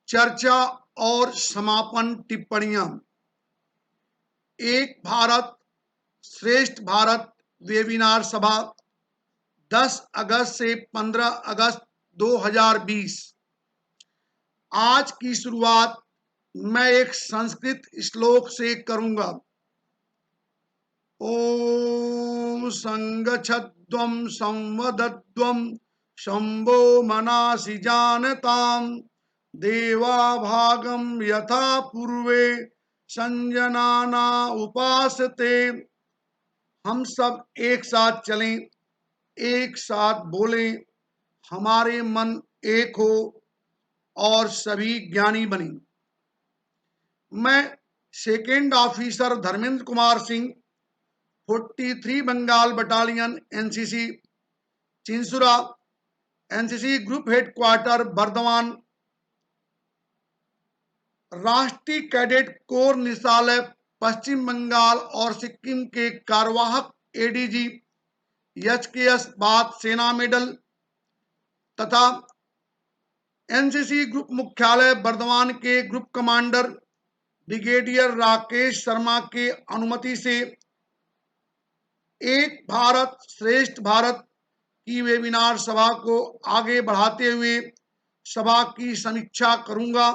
चर्चा और समापन टिप्पणियां। एक भारत श्रेष्ठ भारत वेबिनार सभा 10 अगस्त से 15 अगस्त 2020। आज की शुरुआत मैं एक संस्कृत श्लोक से करूंगा। ओम संगच्छध्वं संवदध्वं शंभो मनासि जानताम देवा भागम यथा पूर्वे संजनाना उपासते। हम सब एक साथ चलें, एक साथ बोलें, हमारे मन एक हो और सभी ज्ञानी बने। मैं second officer Dharmendra Kumar Singh, 43 Bengal battalion NCC Chinsurah, NCC group headquarter Bardhaman, राष्ट्रीय कैडेट कोर निदेशालय पश्चिम बंगाल और सिक्किम के कार्यवाहक एडीजी एचकेएस बाथ सेना मेडल तथा एनसीसी ग्रुप मुख्यालय बर्धमान के group commander brigadier Rakesh Sharma के अनुमति से एक भारत श्रेष्ठ भारत की वेबिनार सभा को आगे बढ़ाते हुए सभा की समीक्षा करूंगा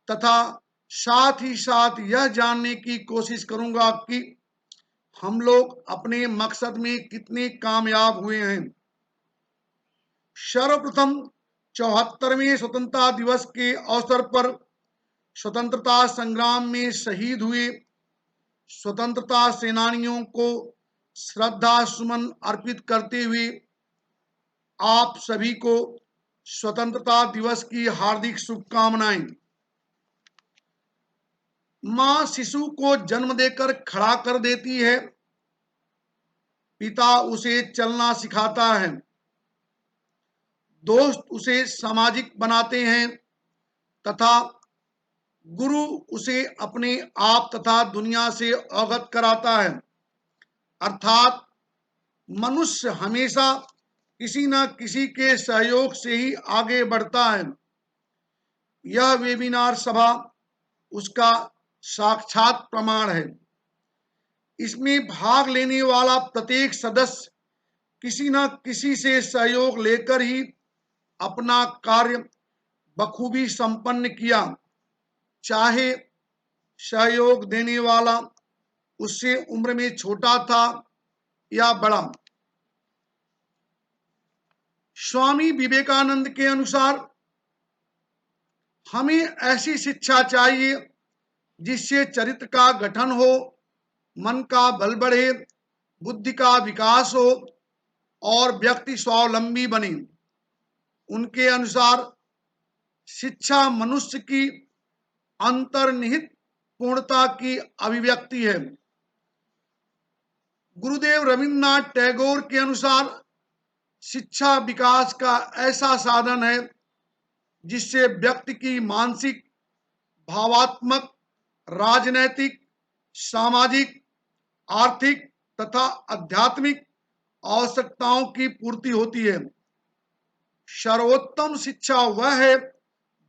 तथा साथ ही साथ यह जानने की कोशिश करूंगा कि हम लोग अपने मकसद में कितने कामयाब हुए हैं। सर्वप्रथम 74वें स्वतंत्रता दिवस के अवसर पर स्वतंत्रता संग्राम में शहीद हुए स्वतंत्रता सेनानियों को श्रद्धा सुमन अर्पित करते हुए आप सभी को स्वतंत्रता दिवस की हार्दिक शुभकामनाएं। मां शिशु को जन्म देकर खड़ा कर देती है, पिता उसे चलना सिखाता है, दोस्त उसे सामाजिक बनाते हैं तथा गुरु उसे अपने आप तथा दुनिया से अवगत कराता है। अर्थात मनुष्य हमेशा किसी न किसी के सहयोग से ही आगे बढ़ता है। यह वेबिनार सभा उसका साक्षात प्रमाण है। इसमें भाग लेने वाला प्रत्येक सदस्य किसी न किसी से सहयोग लेकर ही अपना कार्य बखूबी संपन्न किया, चाहे सहयोग देने वाला उससे उम्र में छोटा था या बड़ा। स्वामी विवेकानंद के अनुसार हमें ऐसी शिक्षा चाहिए जिससे चरित्र का गठन हो, मन का बल बढ़े, बुद्धि का विकास हो और व्यक्ति स्वावलंबी बने। उनके अनुसार शिक्षा मनुष्य की अंतर्निहित पूर्णता की अभिव्यक्ति है। गुरुदेव रविन्द्रनाथ टैगोर के अनुसार शिक्षा विकास का ऐसा साधन है जिससे व्यक्ति की मानसिक, भावात्मक, राजनैतिक, सामाजिक, आर्थिक तथा आध्यात्मिक आवश्यकताओं की पूर्ति होती है। सर्वोत्तम शिक्षा वह है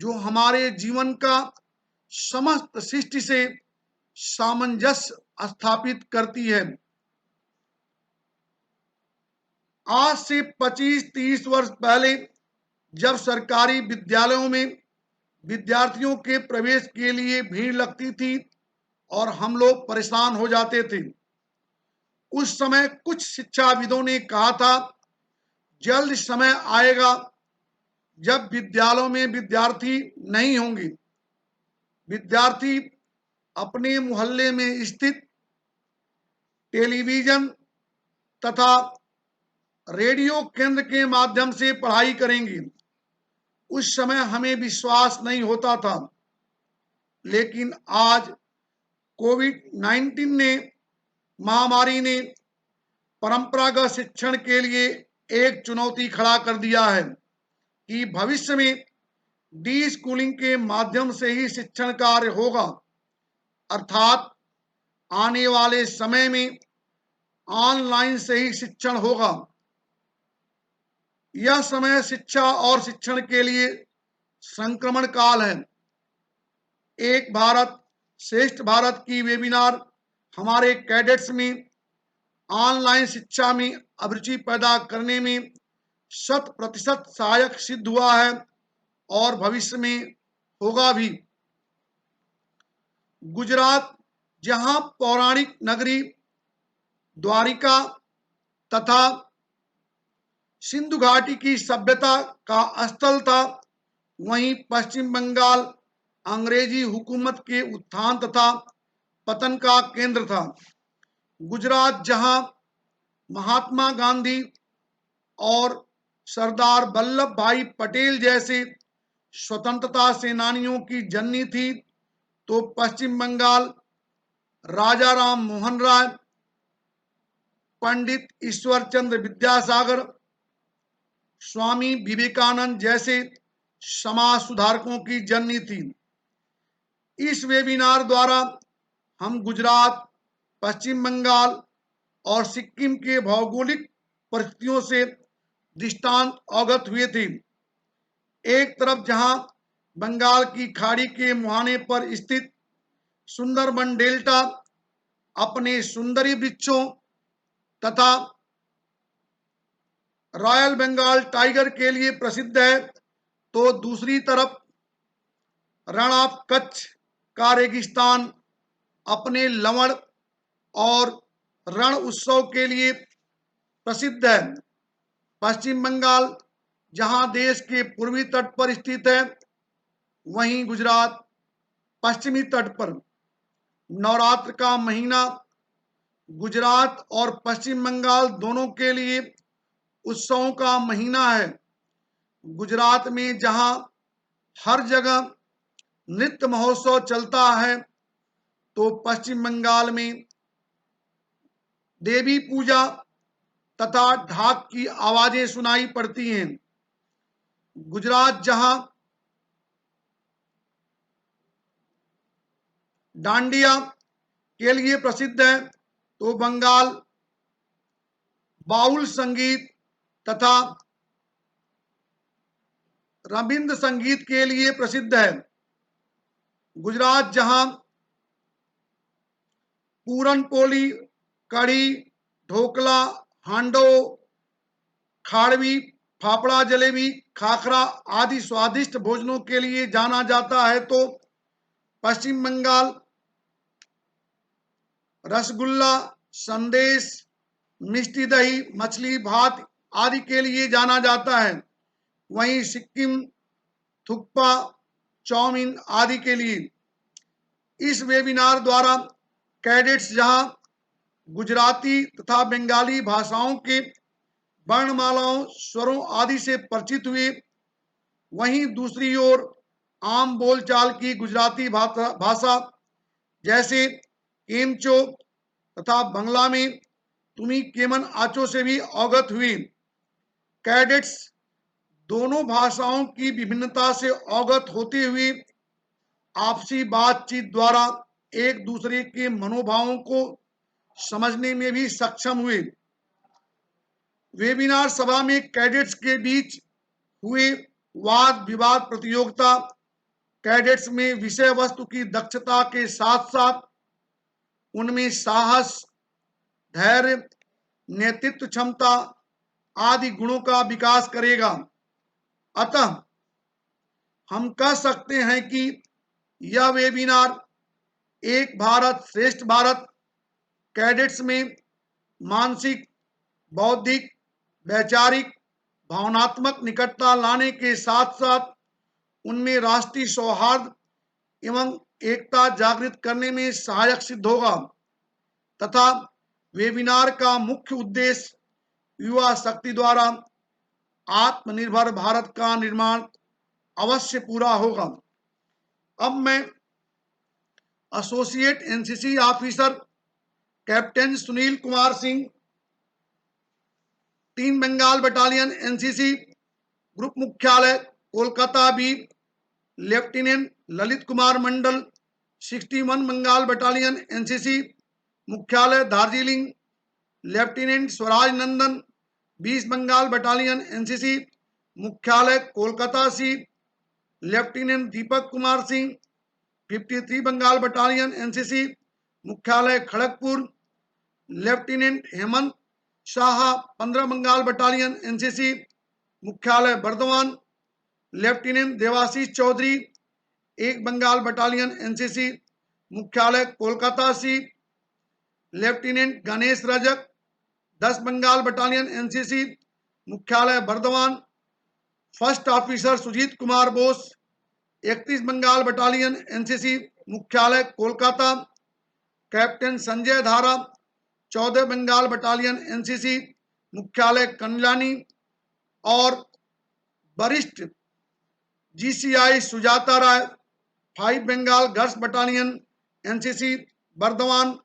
जो हमारे जीवन का समस्त सृष्टि से सामंजस्य स्थापित करती है। आज से 25-30 वर्ष पहले जब सरकारी विद्यालयों में विद्यार्थियों के प्रवेश के लिए भीड़ लगती थी और हम लोग परेशान हो जाते थे, उस समय कुछ शिक्षाविदों ने कहा था, जल्द समय आएगा जब विद्यालयों में विद्यार्थी नहीं होंगे। विद्यार्थी अपने मोहल्ले में स्थित टेलीविजन तथा रेडियो केंद्र के माध्यम से पढ़ाई करेंगे। उस समय हमें विश्वास नहीं होता था, लेकिन आज कोविड-19 महामारी ने परंपरागत शिक्षण के लिए एक चुनौती खड़ा कर दिया है कि भविष्य में डी स्कूलिंग के माध्यम से ही शिक्षण कार्य होगा, अर्थात आने वाले समय में ऑनलाइन से ही शिक्षण होगा। यह समय शिक्षा और शिक्षण के लिए संक्रमण काल है। एक भारत श्रेष्ठ भारत की वेबिनार हमारे कैडेट्स में ऑनलाइन शिक्षा में अभिरुचि पैदा करने में 100% सहायक सिद्ध हुआ है और भविष्य में होगा भी। गुजरात, जहां पौराणिक नगरी द्वारिका तथा सिंधु घाटी की सभ्यता का स्थल था, वहीं पश्चिम बंगाल अंग्रेजी हुकूमत के उत्थान तथा पतन का केंद्र था। गुजरात, जहां महात्मा गांधी और सरदार वल्लभ भाई पटेल जैसे स्वतंत्रता सेनानियों की जननी थी, तो पश्चिम बंगाल राजा राम मोहन राय, पंडित ईश्वर चंद्र विद्यासागर, स्वामी विवेकानंद जैसे समाज सुधारकों की जननी थी। इस वेबिनार द्वारा हम गुजरात, पश्चिम बंगाल और सिक्किम के भौगोलिक परिस्थितियों से दृष्टांत अवगत हुए थे। एक तरफ जहां बंगाल की खाड़ी के मुहाने पर स्थित सुंदरबन डेल्टा अपने सुंदरी वृक्षों तथा रॉयल बंगाल टाइगर के लिए प्रसिद्ध है, तो दूसरी तरफ रण ऑफ कच्छ का रेगिस्तान अपने लवण और रण उत्सव के लिए प्रसिद्ध है। पश्चिम बंगाल, जहां देश के पूर्वी तट पर स्थित है, वहीं गुजरात पश्चिमी तट पर। नवरात्र का महीना गुजरात और पश्चिम बंगाल दोनों के लिए उत्सवों का महीना है। गुजरात में जहां हर जगह नृत्य महोत्सव चलता है, तो पश्चिम बंगाल में देवी पूजा तथा ढाक की आवाजें सुनाई पड़ती हैं। गुजरात जहां डांडिया के लिए प्रसिद्ध है, तो बंगाल बाउल संगीत तथा रविंद्र संगीत के लिए प्रसिद्ध है। गुजरात जहां पूरन पोली, कढ़ी, ढोकला, हांडो, खाड़वी, फाफड़ा जलेबी, खाखरा आदि स्वादिष्ट भोजनों के लिए जाना जाता है, तो पश्चिम बंगाल रसगुल्ला, संदेश, मिष्टी दही, मछली भात आदि के लिए जाना जाता है। वहीं सिक्किम थुक्पा, चाउमीन आदि के लिए। इस वेबिनार द्वारा कैडेट्स जहां गुजराती तथा बंगाली भाषाओं के वर्णमालाओं, स्वरों आदि से परिचित हुए, वहीं दूसरी ओर आम बोलचाल की गुजराती भाषा जैसे केमचो तथा बंगला में तुमी केमन आचो से भी अवगत हुए। कैडेट्स दोनों भाषाओं की विभिन्नता से अवगत होते हुए आपसी बातचीत द्वारा एक दूसरे के मनोभावों को समझने में भी सक्षम हुए। वेबिनार सभा में कैडेट्स के बीच हुए वाद विवाद प्रतियोगिता कैडेट्स में विषय वस्तु की दक्षता के साथ साथ उनमें साहस, धैर्य, नेतृत्व क्षमता आदि गुणों का विकास करेगा। अतः हम कह सकते हैं कि यह वेबिनार एक भारत श्रेष्ठ भारत कैडेट्स में मानसिक, बौद्धिक, वैचारिक, भावनात्मक निकटता लाने के साथ साथ उनमें राष्ट्रीय सौहार्द एवं एकता जागृत करने में सहायक सिद्ध होगा तथा वेबिनार का मुख्य उद्देश्य युवा शक्ति द्वारा आत्मनिर्भर भारत का निर्माण अवश्य पूरा होगा। अब मैं associate NCC officer captain Sunil Kumar Singh, 3 Bengal battalion NCC group मुख्यालय Kolkata B, lieutenant Lalit Kumar Mandal, 61 Bengal battalion NCC मुख्यालय Darjeeling, lieutenant Swaraj Nandan, 20 Bengal battalion NCC मुख्यालय Kolkata C, lieutenant Deepak Kumar Singh, 53 Bengal battalion NCC मुख्यालय Kharagpur, lieutenant Hemant Shah 15 Bengal battalion NCC मुख्यालय Burdwan, lieutenant Debashish Chaudhary 1 Bengal battalion NCC मुख्यालय Kolkata C, lieutenant Ganesh Rajak 10 Bengal battalion NCC मुख्यालय Burdwan, first officer Sujit Kumar Bose 31 Bengal battalion NCC मुख्यालय Kolkata, captain Sanjay धारा 14 Bengal battalion NCC मुख्यालय कंडलानी और वरिष्ठ GCI Sujata Rai 5 Bengal girls battalion NCC Burdwan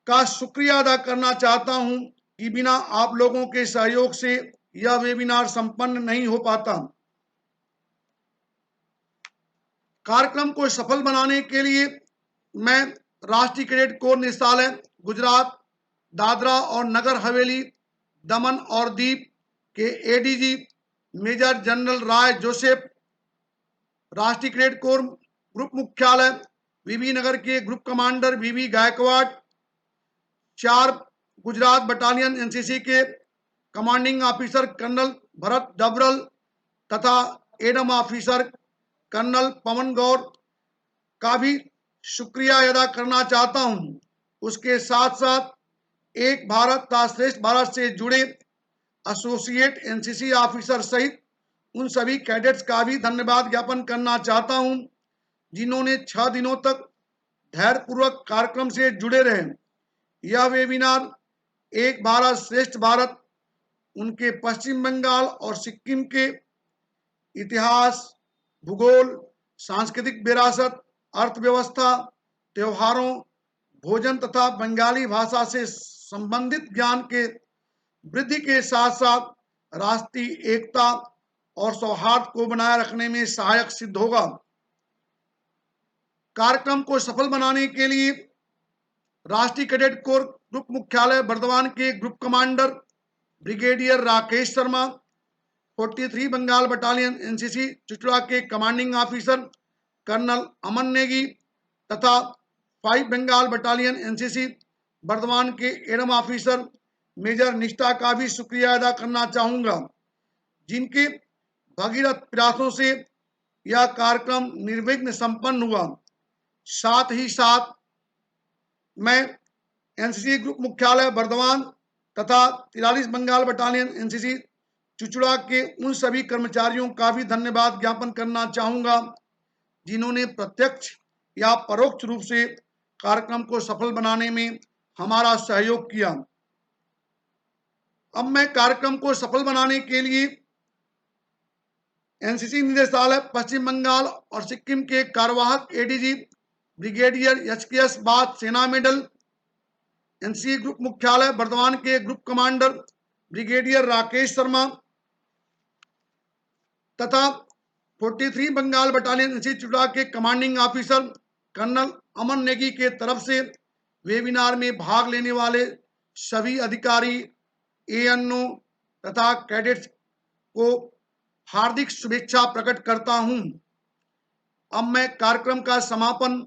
का शुक्रिया अदा करना चाहता हूं कि बिना आप लोगों के सहयोग से यह वेबिनार संपन्न नहीं हो पाता। कार्यक्रम को सफल बनाने के लिए मैं राष्ट्रीय कैडेट कोर निदेशालय गुजरात, दादरा और नगर हवेली, दमन और दीव के एडीजी मेजर जनरल राय जोसेफ, राष्ट्रीय कैडेट कोर ग्रुप मुख्यालय वीबी नगर के ग्रुप कमांडर वीबी गायकवाड़, 4 गुजरात बटालियन एनसीसी के कमांडिंग ऑफिसर कर्नल भरत डबरल तथा एडम ऑफिसर कर्नल पवन गौर का भी शुक्रिया अदा करना चाहता हूं। उसके साथ साथ एक भारत तथा श्रेष्ठ भारत से जुड़े एसोसिएट एनसीसी ऑफिसर सहित उन सभी कैडेट्स का भी धन्यवाद ज्ञापन करना चाहता हूं जिन्होंने 6 दिनों तक धैर्यपूर्वक कार्यक्रम से जुड़े रहे। यह वेबिनार एक भारत श्रेष्ठ भारत, उनके पश्चिम बंगाल और सिक्किम के इतिहास, भूगोल, सांस्कृतिक विरासत, अर्थव्यवस्था, त्योहारों, भोजन तथा बंगाली भाषा से संबंधित ज्ञान के वृद्धि के साथ साथ राष्ट्रीय एकता और सौहार्द को बनाए रखने में सहायक सिद्ध होगा। कार्यक्रम को सफल बनाने के लिए राष्ट्रीय कैडेट कोर ग्रुप मुख्यालय बर्दवान के group commander brigadier Rakesh Sharma, 43 Bengal battalion NCC Chuchura के commanding officer colonel Aman Negi तथा 5 बंगाल बटालियन एनसीसी बर्दवान के एडम ऑफिसर मेजर निष्ठा का भी शुक्रिया अदा करना चाहूंगा जिनके भगीरथ प्रयासों से यह कार्यक्रम निर्विघ्न संपन्न हुआ। साथ ही साथ मैं एनसीसी ग्रुप मुख्यालय बर्दवान तथा 43 बंगाल बटालियन एनसीसी चुचुड़ा के उन सभी कर्मचारियों का भी धन्यवाद ज्ञापन करना चाहूंगा जिन्होंने प्रत्यक्ष या परोक्ष रूप से कार्यक्रम को सफल बनाने में हमारा सहयोग किया। अब मैं कार्यक्रम को सफल बनाने के लिए एनसीसी निदेशालय पश्चिम बंगाल और सिक्किम के कार्यवाहक एडीजी ब्रिगेडियर एचकेएस बाथ सेना मेडल, एनसीसी ग्रुप मुख्यालय बर्दवान के group commander brigadier Rakesh Sharma तथा 43 बंगाल बटालियन एनसीसी चुचुड़ा के commanding officer colonel Aman Negi के तरफ से वेबिनार में भाग लेने वाले सभी अधिकारी, एएनओ तथा कैडेट्स को हार्दिक शुभेच्छा प्रकट करता हूं। अब मैं कार्यक्रम का समापन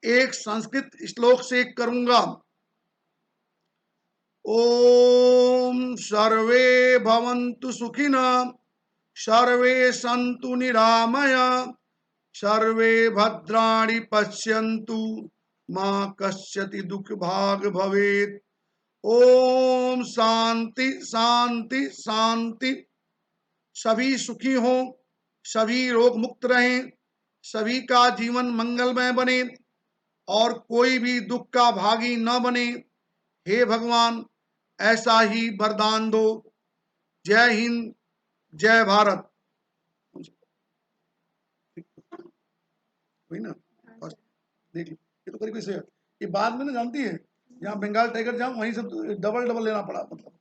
एक संस्कृत श्लोक से करूंगा। ओम सर्वे भवन्तु सुखिनः, सर्वे सन्तु निरामय, सर्वे भद्राणि पश्यन्तु, मा कस्यति दुःख भाग भवेत्। ओम शांति शांति शांति। सभी सुखी हों, सभी रोग मुक्त रहें, सभी का जीवन मंगलमय बने और कोई भी दुख का भागी न बने। हे भगवान, ऐसा ही वरदान दो। जय हिंद, जय भारत। वही ना, देख लो, ये तो करीब से ये बाद में ना जानती है, यहाँ बंगाल टाइगर जाऊं वहीं से डबल लेना पड़ा मतलब।